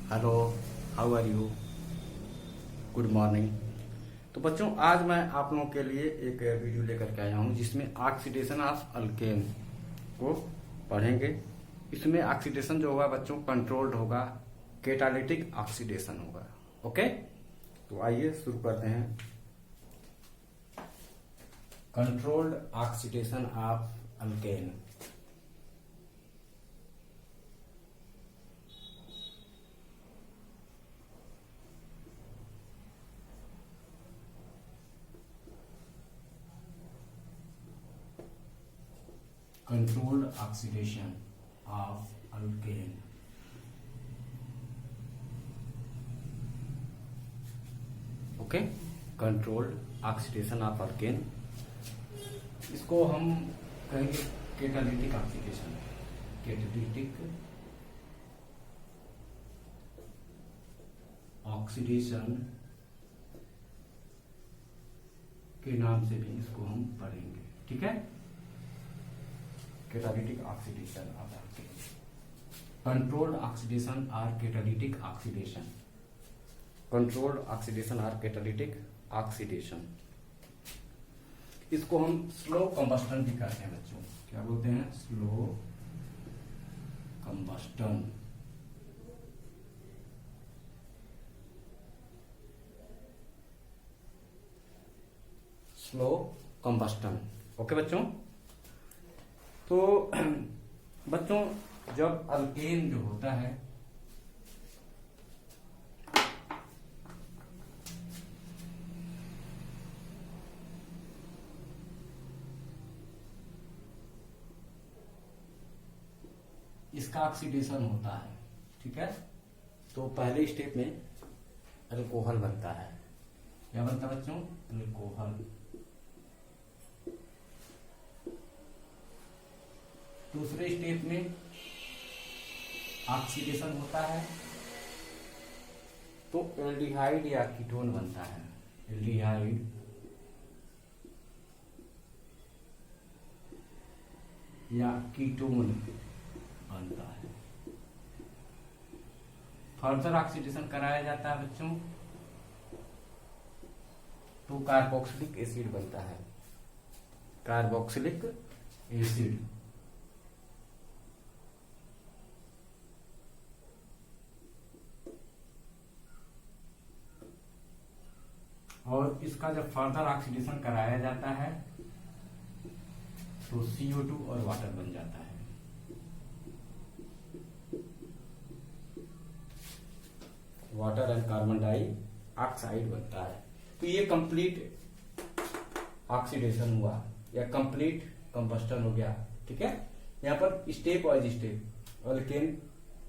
Hello, how are you? Good morning. तो बच्चों, आज मैं आप लोगों के लिए एक वीडियो लेकर के आया हूँ जिसमें ऑक्सीडेशन ऑफ अल्केन को पढ़ेंगे। इसमें ऑक्सीडेशन जो होगा बच्चों कंट्रोल्ड होगा, कैटालिटिक ऑक्सीडेशन होगा। ओके, तो आइए शुरू करते हैं। Controlled oxidation of alkane. Controlled oxidation of alkane. Okay, controlled oxidation of alkane, इसको हम कहेंगे कैटालिटिक ऑक्सीडेशन। कैटालिटिक ऑक्सीडेशन के नाम से भी इसको हम पढ़ेंगे। ठीक है, catalytic oxidation of alkane, controlled oxidation और कैटालिटिक ऑक्सीडेशन। कंट्रोल्ड ऑक्सीडेशन और कैटालिटिक ऑक्सीडेशन, इसको हम स्लो कंबस्टन भी कहते हैं बच्चों। क्या बोलते हैं? Slow combustion. Slow combustion. Okay बच्चों, तो बच्चों जब अल्केन जो होता है इसका ऑक्सीडेशन होता है, ठीक है, तो पहले स्टेप में अल्कोहल बनता है। क्या बनता है बच्चों? अल्कोहल। दूसरे स्टेप में ऑक्सीडेशन होता है तो एल्डिहाइड या कीटोन बनता है। एल्डिहाइड या कीटोन बनता है। फर्दर ऑक्सीडेशन कराया जाता है बच्चों तो कार्बोक्सिलिक एसिड बनता है। Carboxylic acid. और इसका जब फर्दर ऑक्सीडेशन कराया जाता है तो CO2 और वाटर बन जाता है। वाटर एंड कार्बन डाइऑक्साइड बनता है। तो ये कंप्लीट ऑक्सीडेशन हुआ या कंप्लीट कंबस्टन हो गया। ठीक है, यहाँ पर स्टेप वाइज स्टेप अल्केन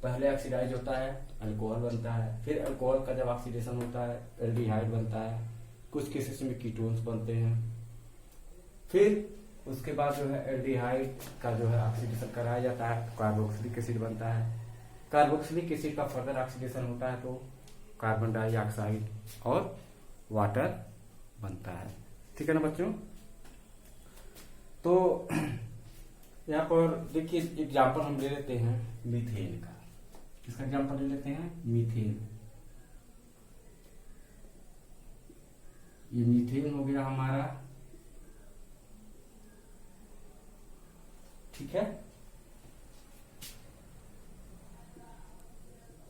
पहले ऑक्सीडाइज होता है, अल्कोहल बनता है, फिर अल्कोहल का जब ऑक्सीडेशन होता है एल्डिहाइड बनता है, कुछ केसेस में कीटोन्स बनते हैं, फिर उसके बाद जो है एल्डिहाइड का जो है ऑक्सीडेशन कराया जाता है, कार्बोक्सिलिक एसिड बनता है। कार्बोक्सिलिक एसिड का फर्दर ऑक्सीडेशन होता है तो कार्बन डाइऑक्साइड और वाटर बनता है। ठीक है ना बच्चों? तो यहाँ पर देखिए एग्जाम्पल हम ले लेते हैं मीथेन का। किसका एग्जाम्पल ले लेते हैं? मीथेन। ये मीथेन हो गया हमारा। ठीक है,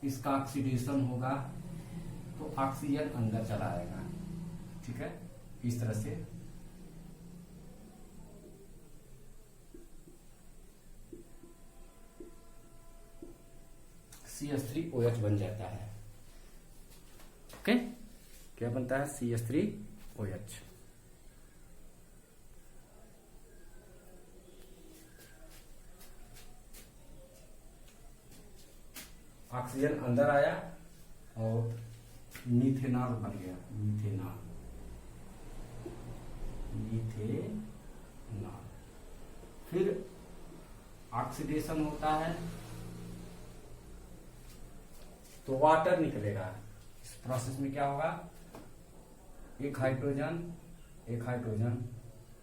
इसका ऑक्सीडेशन होगा तो ऑक्सीजन अंदर चला आएगा। ठीक है, इस तरह से CH3OH बन जाता है। ओके, क्या बनता है? CH3OH। ऑक्सीजन अंदर आया और मीथेनॉल बन गया। मीथेनॉल। मीथेनॉल। फिर ऑक्सीडेशन होता है तो वाटर निकलेगा। इस प्रोसेस में क्या होगा? एक हाइड्रोजन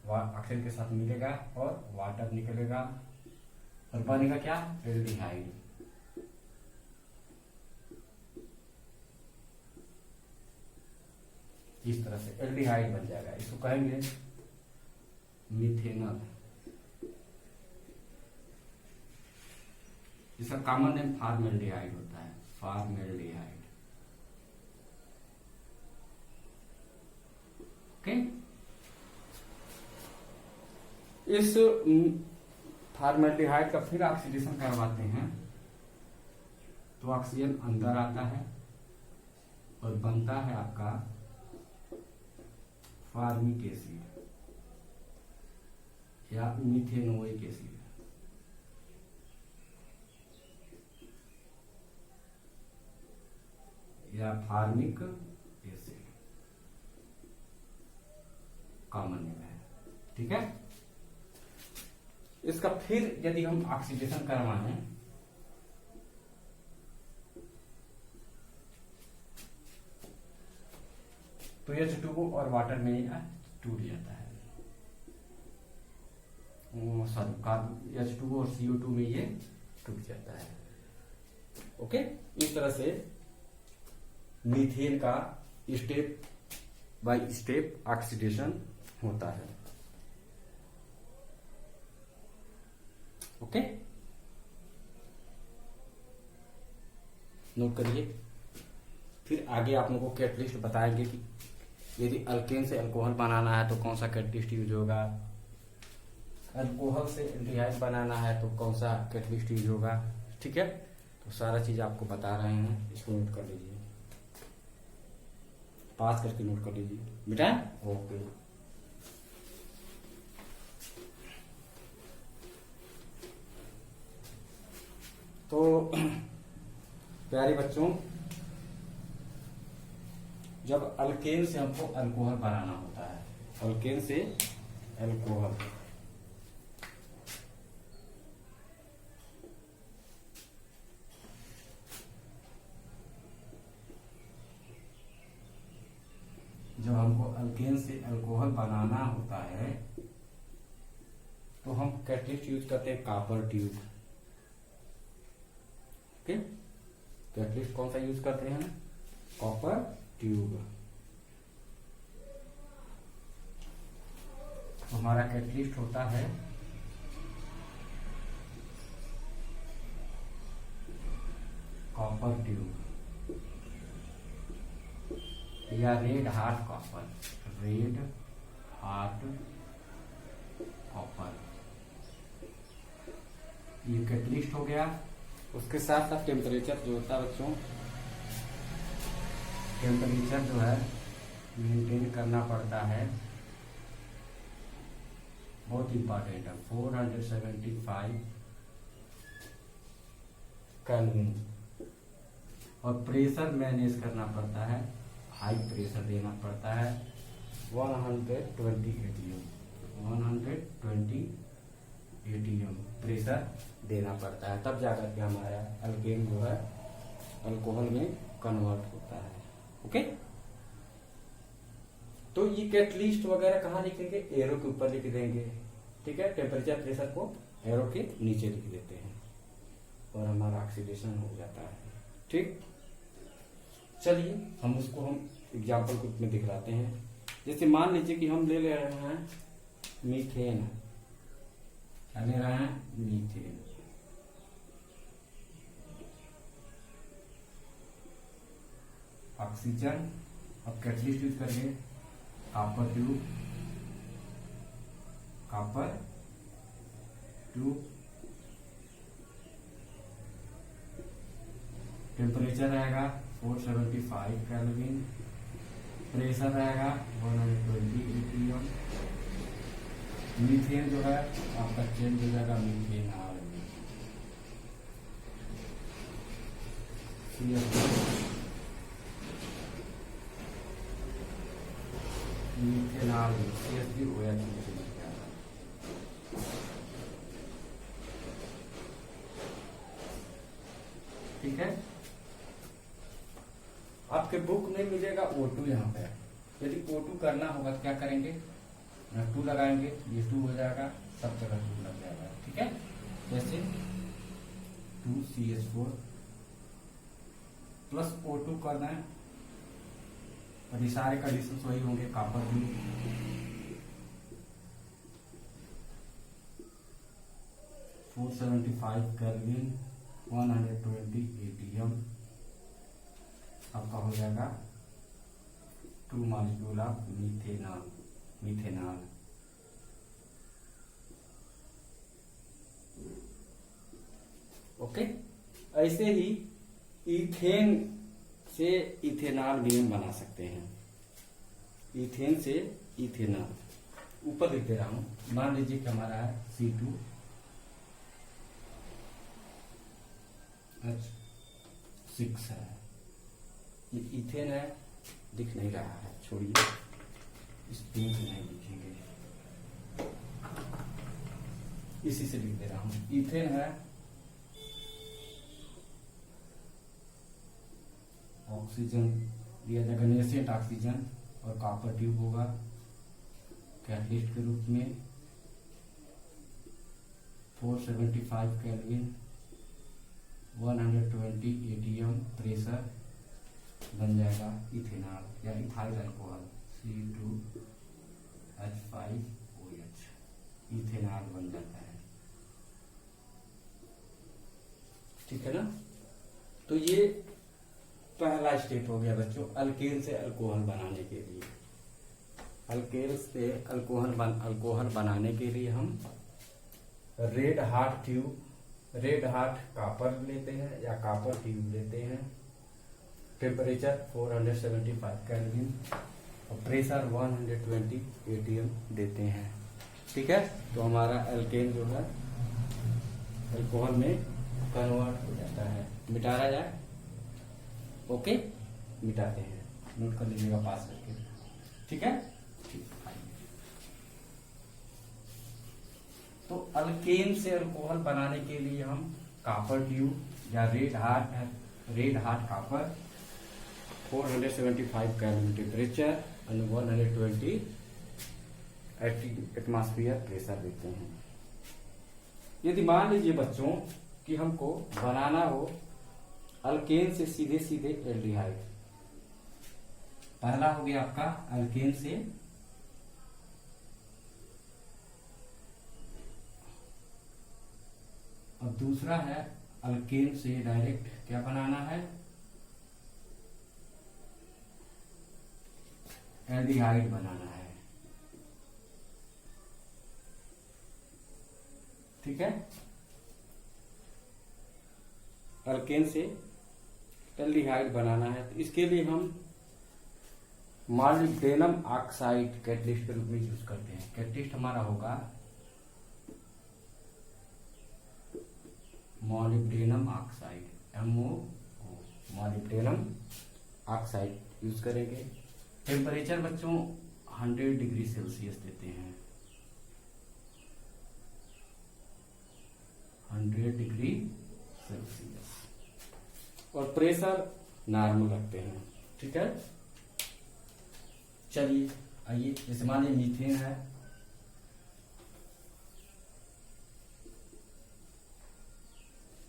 ऑक्सीजन के साथ मिलेगा और वाटर निकलेगा और बनेगा क्या? एल्डिहाइड। इस तरह से एल्डिहाइड बन जाएगा, इसको कहेंगे मिथेनॉल। इसका कॉमन नेम फॉर्मेल्डिहाइड होता है, फॉर्मेल्डिहाइड। ओके, इस फॉर्मेल्डिहाइड का फिर ऑक्सीडेशन करवाते हैं तो ऑक्सीजन अंदर आता है और बनता है आपका फॉर्मिक एसिड या मिथेनोइक एसिड। या फॉर्मिक एसिड कॉमन नेम है, ठीक है। इसका फिर यदि हम ऑक्सीडेशन करवाएं तो H2O और वाटर में टूट जाता है, सॉरी H2O और CO2 में ये टूट जाता है। ओके, इस तरह से मीथेन का स्टेप बाय स्टेप ऑक्सीडेशन होता है। ओके, नोट करिए। फिर आगे आप लोगों को कैटलिस्ट बताएंगे कि यदि अल्केन से अल्कोहल बनाना है तो कौन सा कैटलिस्ट यूज होगा, अल्कोहल से एल्डिहाइड बनाना है तो कौन सा कैटलिस्ट यूज होगा, ठीक है। तो सारा चीज आपको बता रहे हैं, इसको नोट कर लीजिए, पास करके नोट कर लीजिए बेटा। ओके, तो प्यारे बच्चों, जब अल्केन से हमको अल्कोहल बनाना होता है, अल्केन से अल्कोहल, जब हमको अल्केन से अल्कोहल बनाना होता है तो हम कैटलिस्ट यूज करते हैं कॉपर ट्यूब। ओके, कैटलिस्ट कौन सा यूज करते हैं, कॉपर ट्यूब। हमारा कैटलिस्ट होता है कॉपर ट्यूब या red heart copper, red heart copper, ये कैटलिस्ट हो गया। उसके साथ साथ टेम्परेचर जो होता है बच्चों, टेम्परेचर जो है मेंटेन करना पड़ता है, बहुत इंपॉर्टेंट है, 475 केल्विन। और प्रेशर मैनेज करना पड़ता है, हाई प्रेशर देना पड़ता है 120 ATM, 120 ATM प्रेशर देना पड़ता है, तब जाकर के हमारा अल्केन जो है अल्कोहल में कन्वर्ट होता है। ओके, तो ये कैटलिस्ट वगैरह कहाँ लिखेंगे, एरो के ऊपर लिख देंगे, ठीक है। टेम्परेचर प्रेशर को एरो के नीचे लिख देते हैं और हमारा ऑक्सीडेशन हो जाता है, ठीक। चलिए हम उसको हम एग्जाम्पल के रूप में दिखलाते हैं। जैसे मान लीजिए कि हम ले रहे हैं मीथेन, क्या ले रहे हैं, मीथेन। ऑक्सीजन, अब कैटलिस्ट यूज करेंगे copper tube, copper tube, temperature रहेगा 475 केल्विन, प्रेशर रहेगा 120 ATM। मीथेन जो है आपका चेंज हो जाएगा मीथेन आर में, मीथेनॉल CH3 OH। ठीक है, आपके बुक में मिलेगा O2 यहाँ पे। यदि O2 करना होगा तो क्या करेंगे, 2 लगाएंगे, ये 2 हो जाएगा, सब जगह 2 लग जाएगा, ठीक है। जैसे 2CH4 प्लस O2 करना है, और ये सारे कंडीशन वही होंगे, कॉपर ट्यूब, 475 केल्विन, 120 atm, आपका हो जाएगा 2 मॉलिक्यूल ऑफ मिथेनॉल। ओके, ऐसे ही इथेन से इथेनॉल भी हम बना सकते हैं। इथेन से इथेनॉल ऊपर लिख दे रहा हूं, मान लीजिए कि हमारा है C2H6 है, ये इथेन है, दिख नहीं रहा है, छोड़िए, इस पेन से नहीं लिखेंगे, इसी से लिख दे रहा हूं। इथेन है, ऑक्सीजन दिया जाएगा, नेसेंट ऑक्सीजन, और कॉपर ट्यूब होगा कैटलिस्ट के रूप में, 475 केल्विन, 120 atm प्रेशर, बन जाएगा इथेनॉल या इथाइल अल्कोहल, C2H5OH, इथेनॉल बन जाता है। ठीक है ना। तो ये पहला स्टेप हो गया बच्चों अल्केन से अल्कोहल बनाने के लिए। अल्केन से अल्कोहल बनाने के लिए हम रेड हार्ट कॉपर लेते हैं या कॉपर ट्यूब लेते हैं, टेम्परेचर 475 केल्विन और प्रेशर 120 atm देते हैं। ठीक है, तो हमारा अल्केन जो है अल्कोहल में कन्वर्ट हो जाता है। मिटाया जाए, ओके, मिटाते हैं, नोट कर लीजिएगा पास करके। ठीक है, ठीक। तो अल्केन से अल्कोहल बनाने के लिए हम कॉपर ट्यूब या red heart copper, 475 kelvin temperature और 120 एटमॉस्फेयर प्रेशर देते हैं। यदि मान लीजिए बच्चों कि हमको बनाना हो अल्केन से सीधे एल्डिहाइड, पहला हो गया आपका अल्केन से और दूसरा है अल्केन से डायरेक्ट क्या बनाना है, एल्डिहाइड बनाना है। ठीक है, अल्केन से एल्डिहाइड बनाना है, तो इसके लिए हम मॉलिब्डेनम ऑक्साइड कैटलिस्ट के रूप में यूज करते हैं। कैटलिस्ट हमारा होगा molybdenum oxide, MO, molybdenum oxide use करेंगे। टेम्परेचर बच्चों 100 डिग्री सेल्सियस देते हैं, 100 डिग्री सेल्सियस, और प्रेशर नॉर्मल रखते हैं। ठीक है, चलिए आइए, जैसे मान लीजिए मीथेन है,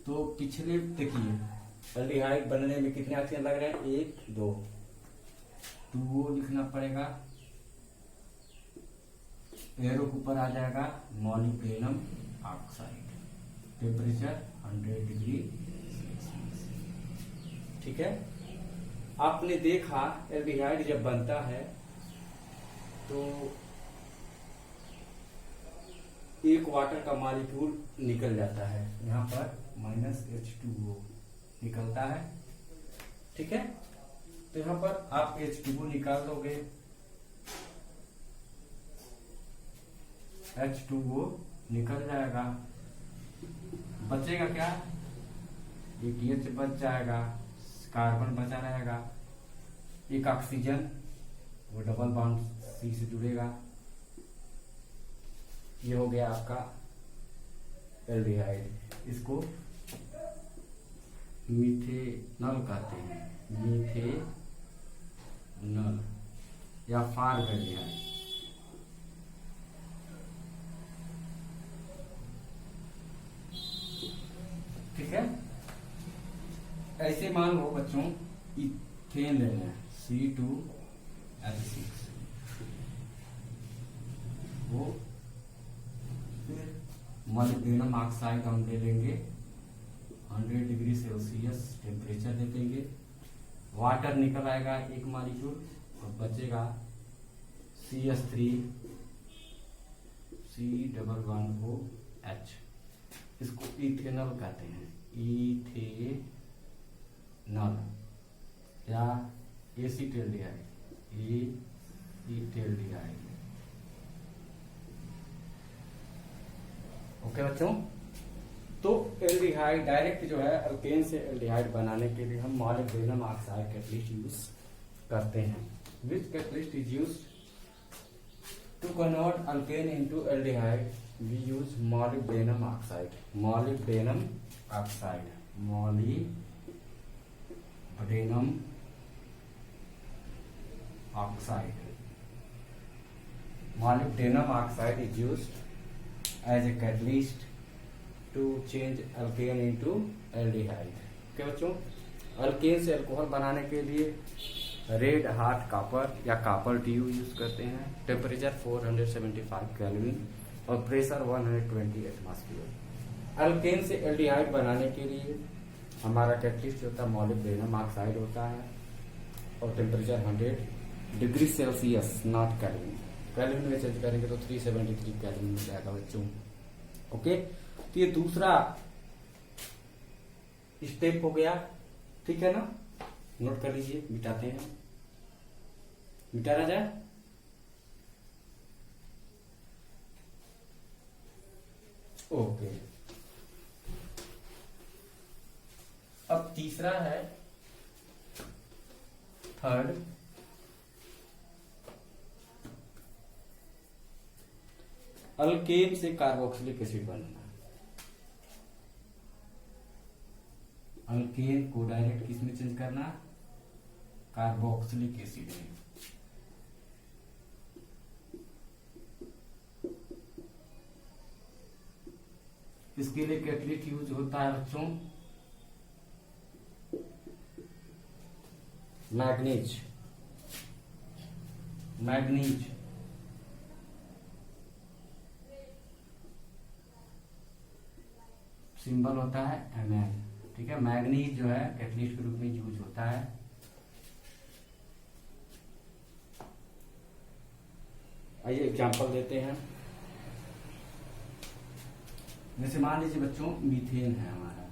तो पिछले देखिए एल्डिहाइड बनने में कितने ऑक्सीजन लग रहे हैं, 1 2, तो वो लिखना पड़ेगा, एरो के ऊपर आ जाएगा मॉलिब्डेनम ऑक्साइड, टेम्परेचर 100 डिग्री। ठीक है, आपने देखा एल्डिहाइड जब बनता है तो एक वाटर का मॉलिक्यूल निकल जाता है, यहाँ पर -H2O निकलता है। ठीक है, तो यहाँ पर आप H2O निकाल दोगे, H2O निकल जाएगा, बचेगा क्या, एक H बच जाएगा, कार्बन बचा रहेगा, एक ऑक्सीजन, वो डबल बॉन्ड C से जुड़ेगा, ये हो गया आपका एल्डिहाइड। इसको मीथेनॉल कहते हैं, मीथेनॉल या फॉर्मल्डिहाइड। ठीक है, ऐसे मान लो बच्चों इथेन लेना है, C2H6 H6 वो फिर मॉलिब्डेनम ऑक्साइड हम ले लेंगे 100 डिग्री सेल्सियस टेम्परेचर दे देंगे, वाटर निकल आएगा एक मॉलिक्यूल और बचेगा CH3 C11OH, इसको इथेनॉल कहते हैं, इथेनॉल या एसीटल्डिहाइड, एसीटल्डिहाइड। ओके बच्चों, तो एल्डिहाइड डायरेक्ट जो है अल्केन से एल्डिहाइड बनाने के लिए हम मॉलिब्डेनम ऑक्साइड कैटलिस्ट यूज करते हैं। Which catalyst is used to convert alkane into aldehyde? We use molybdenum oxide, molybdenum oxide, molybdenum oxide, molybdenum oxide is used as a catalyst to change alkane into aldehyde। क्या बच्चों, alkane से alcohol बनाने के लिए red heart copper या copper tube use करते हैं, temperature 475 kelvin और प्रेशर 120 एटमॉस्फेयर। अल्केन से एल्डिहाइड बनाने के लिए हमारा कैटलिस्ट होता है मॉलिब्डेनम ऑक्साइड होता है और temperature 100 degree Celsius, not kelvin. Kelvin में चेंज करेंगे तो 373 केल्विन मिल जाएगा बच्चों। ओके, तो ये दूसरा स्टेप हो गया, ठीक है ना, नोट कर लीजिए, मिटाते हैं, मिटाना जाए। ओके, अब तीसरा है थर्ड, अल्केन से कार्बोक्सिलिक एसिड बनना। अल्केन को डायरेक्ट किस में चेंज करना? कार्बोक्सिलिक एसिड में। इसके लिए कैटलिस्ट यूज होता है बच्चों मैग्नीज, मैग्नीज सिंबल होता है Mn, ठीक है। मैग्नीज जो है कैटलिस्ट के रूप में यूज होता है। आइए एग्जांपल देते हैं। जैसे मान लीजिए बच्चों मीथेन है हमारा,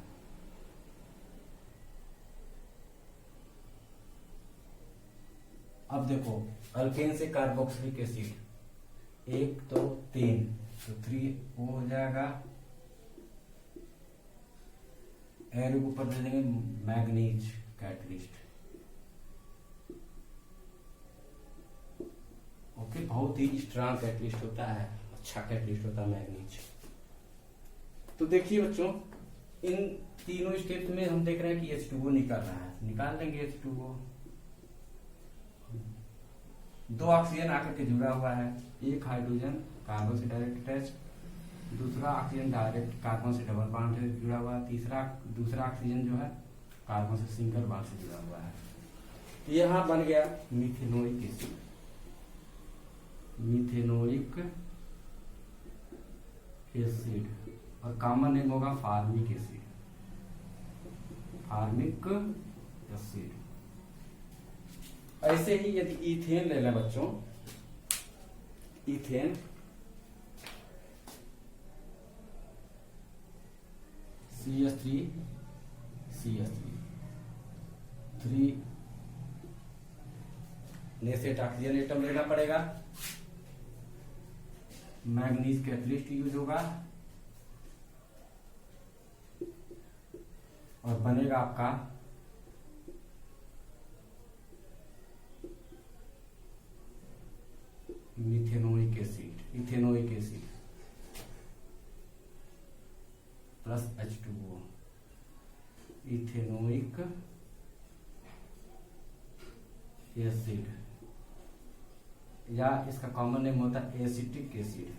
अब देखो अल्केन से कार्बोक्सिलिक एसिड 1 2 3 तो 3 वो हो जाएगा, एरो के ऊपर दे देंगे मैग्नीज कैटलिस्ट। ओके, बहुत ही स्ट्रांग कैटलिस्ट होता है, अच्छा कैटलिस्ट होता है मैग्नीज। तो देखिए बच्चों, इन तीनों स्टेप में हम देख रहे हैं कि H2O निकल रहा है, निकाल देंगे H2O। 2 ऑक्सीजन आकर के जुड़ा हुआ है, एक हाइड्रोजन कार्बन से डायरेक्ट अटैच, दूसरा ऑक्सीजन डायरेक्ट कार्बन से डबल बॉन्ड से जुड़ा हुआ है, दूसरा ऑक्सीजन जो है कार्बन से सिंगल बॉन्ड से जुड़ा हुआ है। यहां बन गया मिथेनोइक एसिड, मिथेनोइक एसिड और कॉमन नेम होगा फार्मिक एसिड, फार्मिक एसिड। ऐसे ही यदि इथेन ले लें बच्चों, ethane CH3 3 Knesset oxygen atom लेना पड़ेगा, मैग्नीज कैटलिस्ट यूज होगा और बनेगा आपका methanoic acid, ethanoic acid plus H2O, ethanoic acid, या इसका कॉमन नेम होता है एसिटिक एसिड।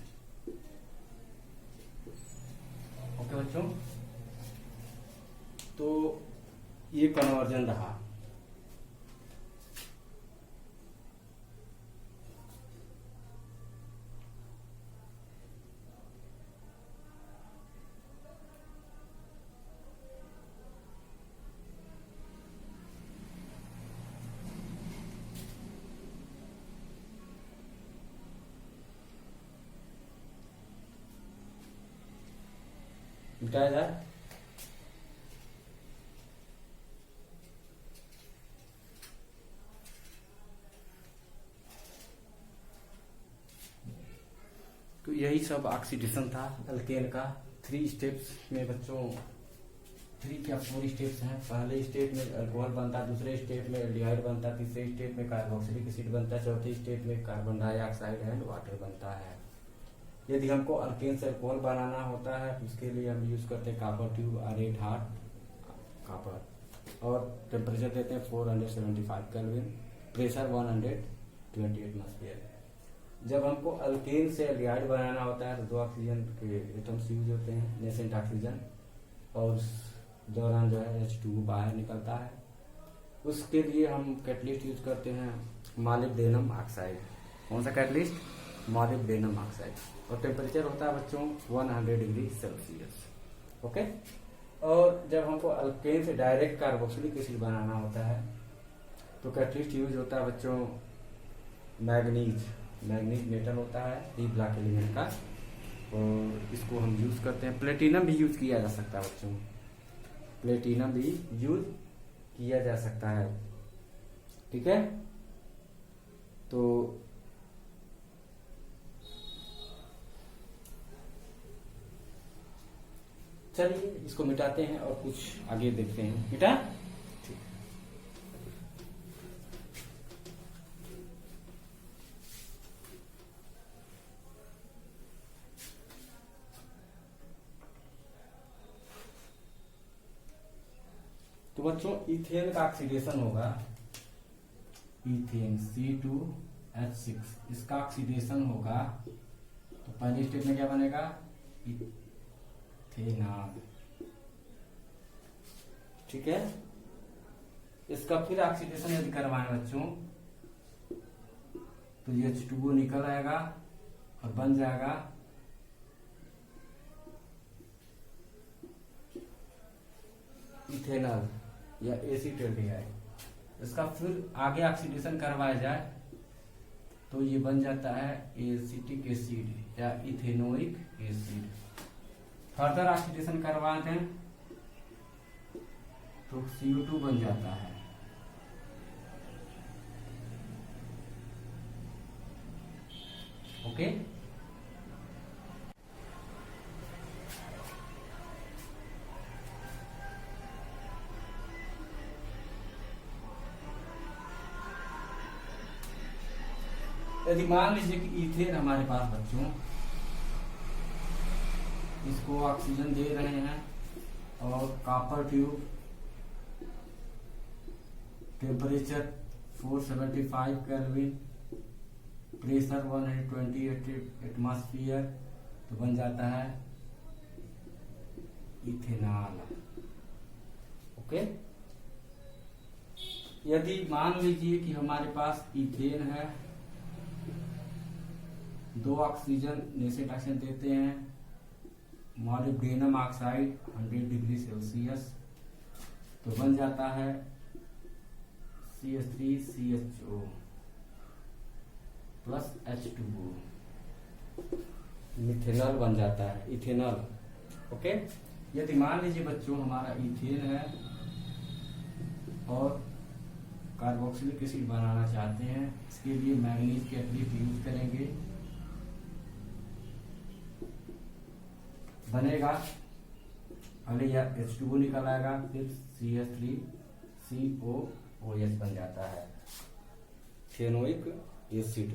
ओके बच्चों, तो ये कन्वर्जन रहा। मिटाया जाए। तो यही सब ऑक्सीडेशन था अल्केन का। 3 स्टेप्स में बच्चों, 3 क्या 4 स्टेप्स हैं। पहले स्टेप में अल्कोहल बनता, दूसरे स्टेप में एल्डिहाइड बनता, तीसरे स्टेप में कार्बोक्सिलिक एसिड बनता, चौथे स्टेप में कार्बन डाइऑक्साइड एंड वाटर बनता है। यदि हमको अल्केन से अल्कोहल बनाना होता है तो उसके लिए हम यूज करते हैं कॉपर ट्यूब और रेड हॉट कॉपर, और टेम्परेचर देते हैं 475 केल्विन, प्रेशर 120 एटमॉस्फेयर। जब हमको अल्केन से एल्डिहाइड बनाना होता है तो 2 ऑक्सीजन के एटम्स यूज होते हैं, नेसेंट ऑक्सीजन, और उस दौरान जो है H2O बाहर निकलता है। उसके लिए हम कैटलिस्ट यूज करते हैं मॉलिब्डेनम ऑक्साइड। कौन सा कैटलिस्ट? Molybdenum oxide. और टेम्परेचर होता है बच्चों 100 डिग्री सेल्सियस। ओके। और जब हमको अल्केन से डायरेक्ट कार्बोक्सिलिक एसिड बनाना होता है तो कैटलिस्ट यूज होता है बच्चों मैग्नीज मेटल होता है, डी ब्लॉक एलिमेंट का, और इसको हम यूज करते हैं। प्लेटिनम भी यूज किया जा सकता है बच्चों, प्लेटिनम भी यूज किया जा सकता है। ठीक है। तो चलिए इसको मिटाते हैं और कुछ आगे देखते हैं। मिटा। तो बच्चों इथेन का ऑक्सीडेशन होगा, इथेन C2H6, इसका ऑक्सीडेशन होगा तो पहले स्टेप में क्या बनेगा? इथेनॉल। ठीक है। इसका फिर ऑक्सीडेशन यदि करवाएं बच्चों तो ये H2O निकल आएगा और बन जाएगा इथेनॉल या एसीटल्डिहाइड। इसका फिर आगे ऑक्सीडेशन करवाया जाए तो ये बन जाता है एसिटिक एसिड या इथेनोइक एसिड। फर्दर ऑक्सीडेशन करवा दें तो CO2 बन जाता है। ओके। यदि मान लीजिए कि इथेन हमारे पास बच्चों, इसको ऑक्सीजन दे रहे हैं और copper tube, temperature 475 kelvin, pressure 120 atmosphere, तो बन जाता है इथेनॉल। ओके। यदि मान लीजिए कि हमारे पास इथेन है, 2 ऑक्सीजन नेसेंट ऑक्सीजन देते हैं, मॉलिब्डेनम ऑक्साइड 100 डिग्री सेल्सियस, तो बन जाता है CH3CHO प्लस H2O, मिथेनॉल बन जाता है, इथेनॉल। ओके। यदि मान लीजिए बच्चों हमारा इथेन है और कार्बोक्सिलिक एसिड बनाना चाहते हैं, इसके लिए मैग्नीज कैटलिस्ट यूज करेंगे। बनेगा पहले यह H2O निकल आएगा, फिर CH3COOH बन जाता है, फेनोइक एसिड।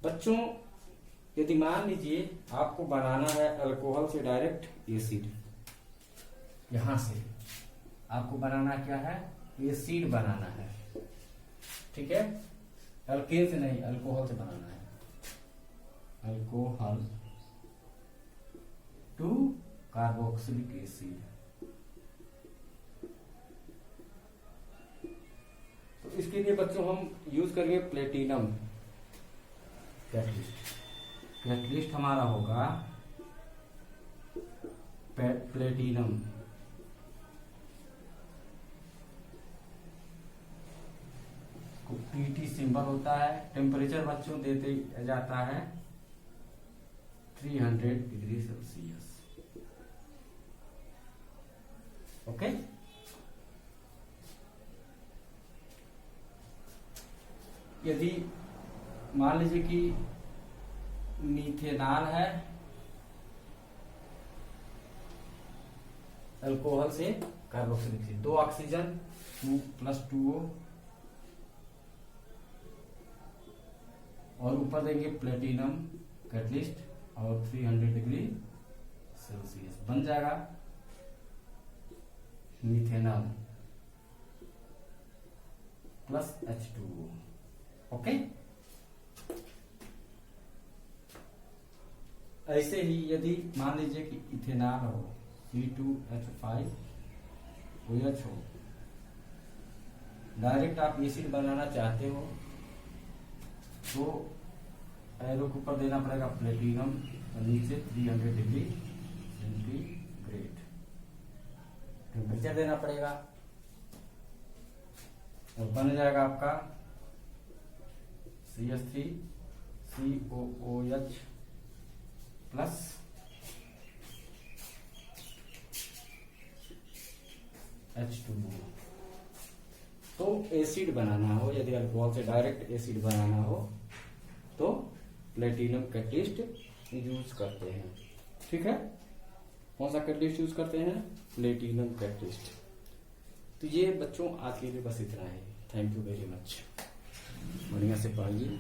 बच्चों यदि मान लीजिए आपको बनाना है अल्कोहल से डायरेक्ट एसिड, यहां से आपको बनाना क्या है? एसिड बनाना है। ठीक है। अल्केन से नहीं, अल्कोहल से बनाना है। Alcohol to carboxylic acid. तो इसके लिए बच्चों हम यूज करेंगे प्लेटिनम कैटलिस्ट। कैटलिस्ट हमारा होगा प्लेटिनम। PT से सिंबल होता है। टेम्परेचर बच्चों देते जाता है 300 डिग्री सेल्सियस। ओके, यदि मान लीजिए कि मीथेनॉल है, अल्कोहल से कार्बोक्सिलिक एसिड, 2 ऑक्सीजन 2 + 2O, और ऊपर देंगे प्लेटिनम कैटलिस्ट और 300 डिग्री सेल्सियस, बन जाएगा मीथेनॉल प्लस H2O। ओके, ऐसे ही यदि मान लीजिए कि इथेनॉल हो, C2H5OH हो, डायरेक्ट आप एसिड बनाना चाहते हो तो एरो के ऊपर देना पड़ेगा प्लेटिनम और नीचे 300 डिग्री सेंटीग्रेड टेम्परेचर देना पड़ेगा, और बन जाएगा आपका CH3COOH प्लस H2O। तो एसिड बनाना हो, यदि अल्कोहल से डायरेक्ट एसिड बनाना हो तो प्लेटिनम कैटलिस्ट यूज करते हैं। ठीक है, कौन सा कैटलिस्ट यूज करते हैं? Platinum catalyst. तो ये बच्चों आज के लिए बस इतना है। थैंक यू वेरी मच, बढ़िया से पढ़िए।